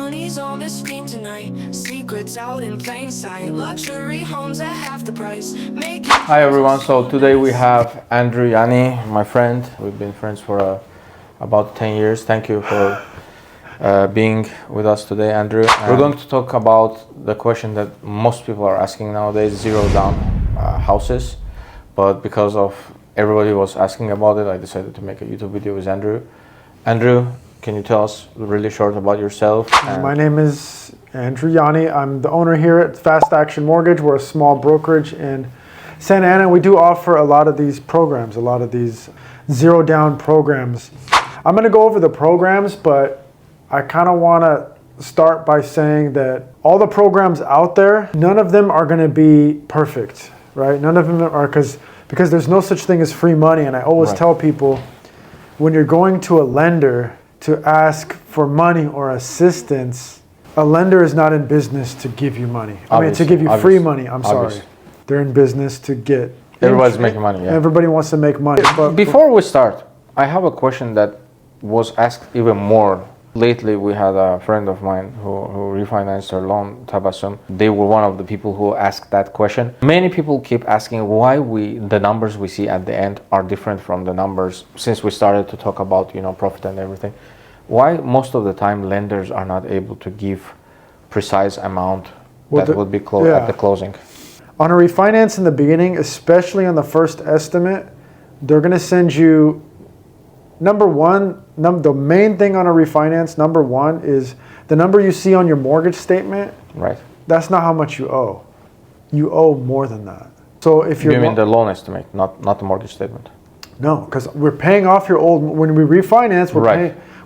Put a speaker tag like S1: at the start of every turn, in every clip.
S1: money's on the screen tonight. Secrets out in plain sight. Luxury homes at half the price.
S2: Hi everyone, so today we have Andrew Yanni, my friend. We've been friends for about 10 years. Thank you for being with us today, Andrew. We're going to talk about the question that most people are asking nowadays, zero down houses. But because of everybody was asking about it, I decided to make a YouTube video with Andrew. Andrew, can you tell us really short about yourself?
S3: My name is Andrew Yanni. I'm the owner here at Fast Action Mortgage. We're a small brokerage in Santa Ana. We do offer a lot of these programs, a lot of these zero down programs. I'm going to go over the programs, but I kind of want to start by saying that all the programs out there, none of them are going to be perfect, right? None of them are because there's no such thing as free money. And I always tell people, when you're going to a lender to ask for money or assistance, a lender is not in business to give you money. To give you free money. I'm sorry. They're in business to get.
S2: Everybody's making money. Yeah.
S3: Everybody wants to make money.
S2: But before we start, I have a question that was asked even more. Lately, we had a friend of mine who refinanced her loan, Tabassum. They were one of the people who asked that question. Many people keep asking why the numbers we see at the end are different from the numbers since we started to talk about, profit and everything. Why most of the time lenders are not able to give precise amount that would be at the closing?
S3: On a refinance in the beginning, especially on the first estimate, they're going to send you, number one, the main thing on a refinance, number one, is the number you see on your mortgage statement.
S2: Right.
S3: That's not how much you owe. You owe more than that. So if you're...
S2: You mean the loan estimate, not the mortgage statement?
S3: No, because we're paying off your old... When we refinance,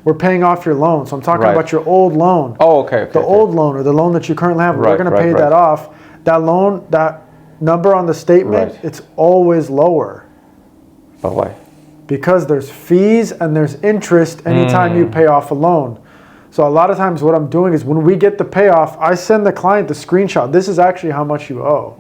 S3: we're paying off your loan. So I'm talking about your old loan.
S2: Oh, okay.
S3: The old loan, or the loan that you currently have. We're going to pay that off. That loan, that number on the statement, it's always lower.
S2: But why?
S3: Because there's fees and there's interest anytime you pay off a loan. So a lot of times what I'm doing is when we get the payoff, I send the client the screenshot. This is actually how much you owe.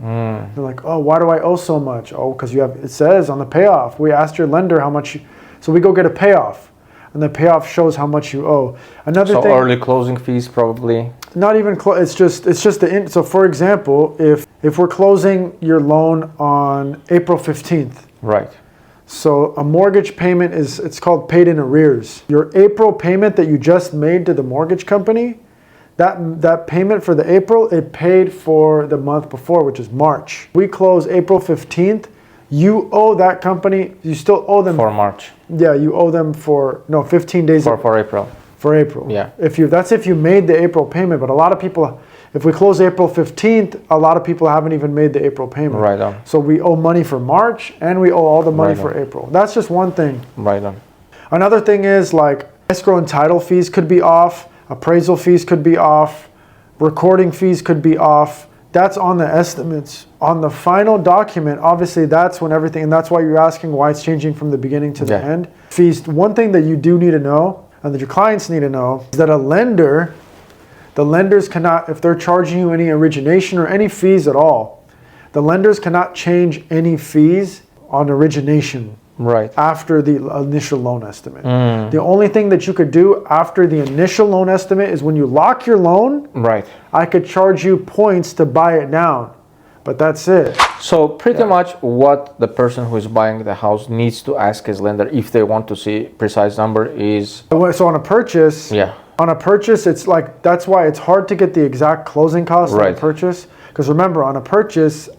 S3: They're like, oh, why do I owe so much? Oh, because it says on the payoff. We asked your lender how much. So we go get a payoff. And the payoff shows how much you owe. Another thing.
S2: So early closing fees probably?
S3: Not even close. It's just so for example, if we're closing your loan on April 15th.
S2: Right.
S3: So a mortgage payment it's called paid in arrears. Your April payment that you just made to the mortgage company, that payment for the April, it paid for the month before, which is March. We close April 15th. You owe that company, you still owe them.
S2: For March.
S3: Yeah, you owe them for 15 days.
S2: For April.
S3: For April.
S2: Yeah.
S3: That's if you made the April payment, but a lot of people, if we close April 15th, a lot of people haven't even made the April payment.
S2: Right on.
S3: So we owe money for March and we owe all the money for April. That's just one thing.
S2: Right on.
S3: Another thing is like escrow and title fees could be off, appraisal fees could be off, recording fees could be off. That's on the estimates. On the final document, obviously that's when everything, and that's why you're asking why it's changing from the beginning to the end. Fees, one thing that you do need to know, and that your clients need to know, is that the lenders cannot, if they're charging you any origination or any fees at all, the lenders cannot change any fees on origination.
S2: Right.
S3: After the initial loan estimate. The only thing that you could do after the initial loan estimate is when you lock your loan, I could charge you points to buy it down. But that's it.
S2: So pretty much what the person who is buying the house needs to ask his lender if they want to see precise number is...
S3: So on a purchase, it's like, that's why it's hard to get the exact closing cost on a purchase. Because remember, on a purchase,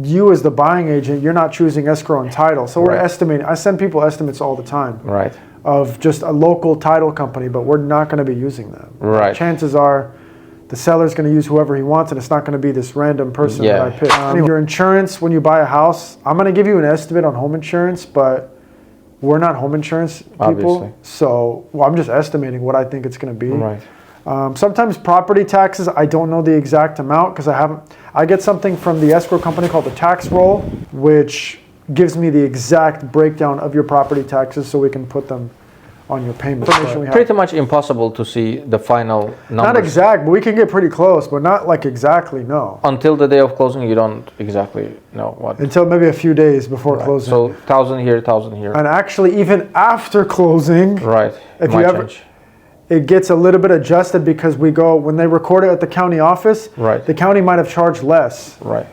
S3: you as the buying agent, you're not choosing escrow and title. So we're estimating. I send people estimates all the time of just a local title company, but we're not going to be using them. Chances are the seller's going to use whoever he wants, and it's not going to be this random person that I pick. Your insurance, when you buy a house, I'm going to give you an estimate on home insurance, but we're not home insurance people.
S2: Obviously.
S3: So I'm just estimating what I think it's going to be. Sometimes property taxes, I don't know the exact amount because I get something from the escrow company called the tax roll, which gives me the exact breakdown of your property taxes so we can put them on your payment.
S2: Pretty much impossible to see the final numbers.
S3: Not exact, but we can get pretty close, but not like exactly, no.
S2: Until the day of closing, you don't exactly know what.
S3: Until maybe a few days before closing.
S2: So 1,000 here, 1,000 here.
S3: And actually, even after closing,
S2: if
S3: it gets a little bit adjusted because we go, when they record it at the county office,
S2: Right.
S3: the county might have charged less.
S2: Right.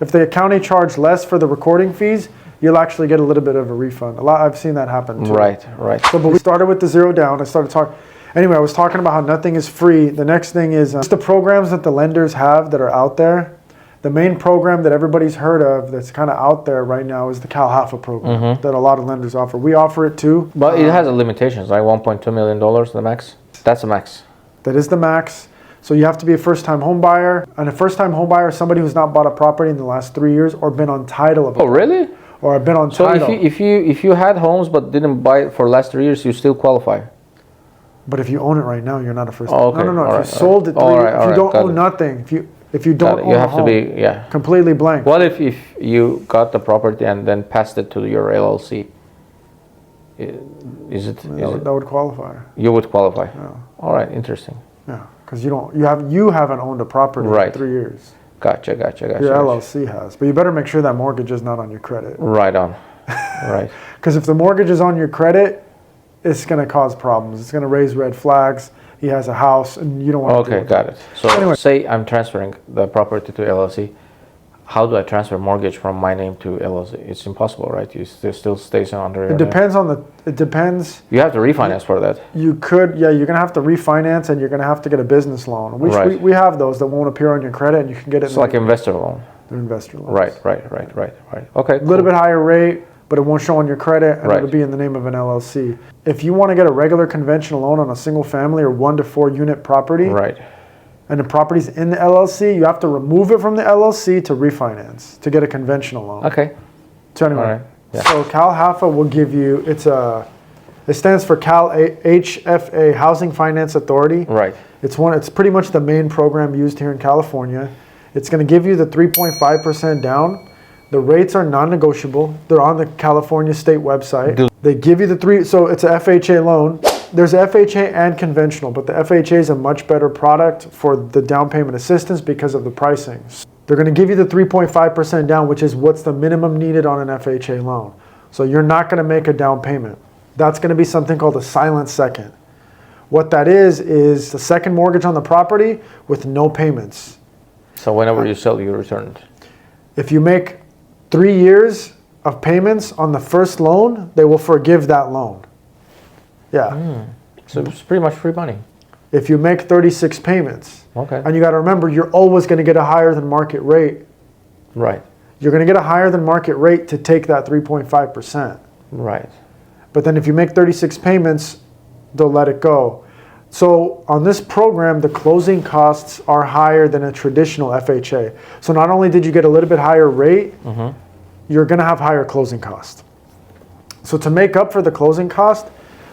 S3: If the county charged less for the recording fees, you'll actually get a little bit of a refund. I've seen that happen too.
S2: Right. Right.
S3: So, but we started with the zero down. I started talking. Anyway, I was talking about how nothing is free. The next thing is just the programs that the lenders have that are out there. The main program that everybody's heard of that's kind of out there right now is the Cal Haffa program that a lot of lenders offer. We offer it too.
S2: But it has a limitations, like $1.2 million, the max. That's the max.
S3: That is the max. So you have to be a first-time home buyer. And a first-time home buyer is somebody who's not bought a property in the last 3 years or been on title of it.
S2: Oh, really?
S3: Or have been on
S2: So
S3: title.
S2: if you had homes but didn't buy it for the last 3 years, you still qualify.
S3: But if you own it right now, you're not a first-time.
S2: Oh, okay.
S3: No.
S2: All
S3: If
S2: right,
S3: you sold it,
S2: all right,
S3: if
S2: all
S3: you
S2: right,
S3: don't
S2: got
S3: own
S2: it.
S3: nothing, if you don't own
S2: You
S3: a
S2: have to
S3: home,
S2: be, yeah.
S3: completely blank.
S2: What if you got the property and then passed it to your LLC? Is it?
S3: That would qualify.
S2: You would qualify.
S3: Yeah.
S2: All right, interesting.
S3: Yeah, because you haven't owned a property
S2: Right.
S3: in 3 years.
S2: Gotcha.
S3: Your
S2: Gotcha.
S3: LLC has, but you better make sure that mortgage is not on your credit.
S2: Right on. Right.
S3: Because if the mortgage is on your credit, it's going to cause problems. It's going to raise red flags. He has a house, and you don't want to.
S2: Okay, got it. So
S3: Anyway.
S2: say I'm transferring the property to LLC. How do I transfer mortgage from my name to LLC? It's impossible, right? You still stays under your
S3: It
S2: name.
S3: depends on the. It depends.
S2: You have to refinance for that.
S3: You could, yeah. You're going to have to refinance, and you're going to have to get a business loan.
S2: Right.
S3: We have those that won't appear on your credit, and you can get it.
S2: It's like investor loan.
S3: They're investor loans.
S2: Right. Okay.
S3: A little bit higher rate, but it won't show on your credit, and
S2: Right.
S3: it'll be in the name of an LLC. If you want to get a regular conventional loan on a single family or 1 to 4 unit property,
S2: Right.
S3: and the property's in the LLC, you have to remove it from the LLC to refinance to get a conventional loan.
S2: Okay.
S3: So anyway,
S2: All right. Yeah.
S3: so Cal Haffa will give you, it stands for HFA, Housing Finance Authority.
S2: Right.
S3: It's pretty much the main program used here in California. It's going to give you the 3.5% down. The rates are non-negotiable. They're on the California state website. They give you so it's a FHA loan. There's FHA and conventional, but the FHA is a much better product for the down payment assistance because of the pricing. They're going to give you the 3.5% down, which is what's the minimum needed on an FHA loan. So you're not going to make a down payment. That's going to be something called a silent second. What that is the second mortgage on the property with no payments.
S2: So whenever you sell, you return it.
S3: If you make 3 years of payments on the first loan, they will forgive that loan. Yeah.
S2: So it's pretty much free money.
S3: If you make 36 payments,
S2: Okay.
S3: and you got to remember, you're always going to get a higher than market rate.
S2: Right.
S3: You're going to get a higher than market rate to take that 3.5%.
S2: Right.
S3: But then if you make 36 payments, they'll let it go. So on this program, the closing costs are higher than a traditional FHA. So not only did you get a little bit higher rate, you're going to have higher closing costs. So to make up for the closing cost,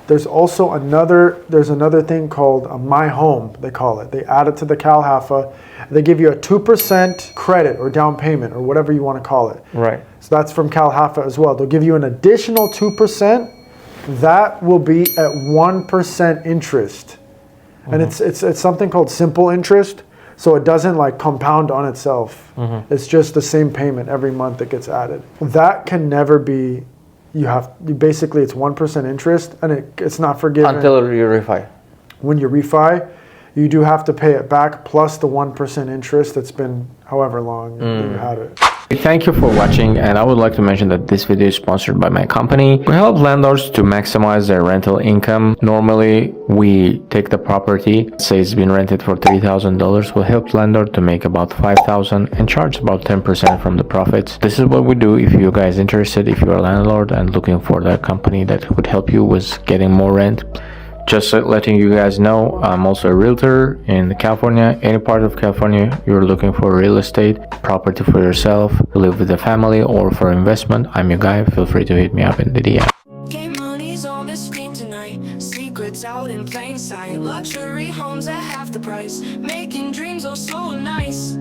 S3: there's also another thing called a My Home, they call it. They add it to the Cal Haffa. They give you a 2% credit or down payment or whatever you want to call it.
S2: Right.
S3: So that's from Cal Haffa as well. They'll give you an additional 2%. That will be at 1% interest. And it's something called simple interest. So it doesn't like compound on itself. It's just the same payment every month that gets added. That can never be, basically it's 1% interest and it's not forgiven.
S2: Until you refi.
S3: When you refi, you do have to pay it back plus the 1% interest that's been however long that you had it.
S2: Thank you for watching, and I would like to mention that this video is sponsored by my company. We help landlords to maximize their rental income. Normally, we take the property, say it's been rented for $3,000. We'll help landlord to make about $5,000 and charge about 10% from the profits. This is what we do. If you guys interested, if you're a landlord and looking for that company that would help you with getting more rent, just letting you guys know, I'm also a realtor in California. Any part of California you're looking for real estate, property for yourself, live with a family, or for investment, I'm your guy. Feel free to hit me up in the DM.
S1: Game money's on the screen tonight. Secrets out in plain sight. Luxury homes at half the price. Making dreams oh so nice.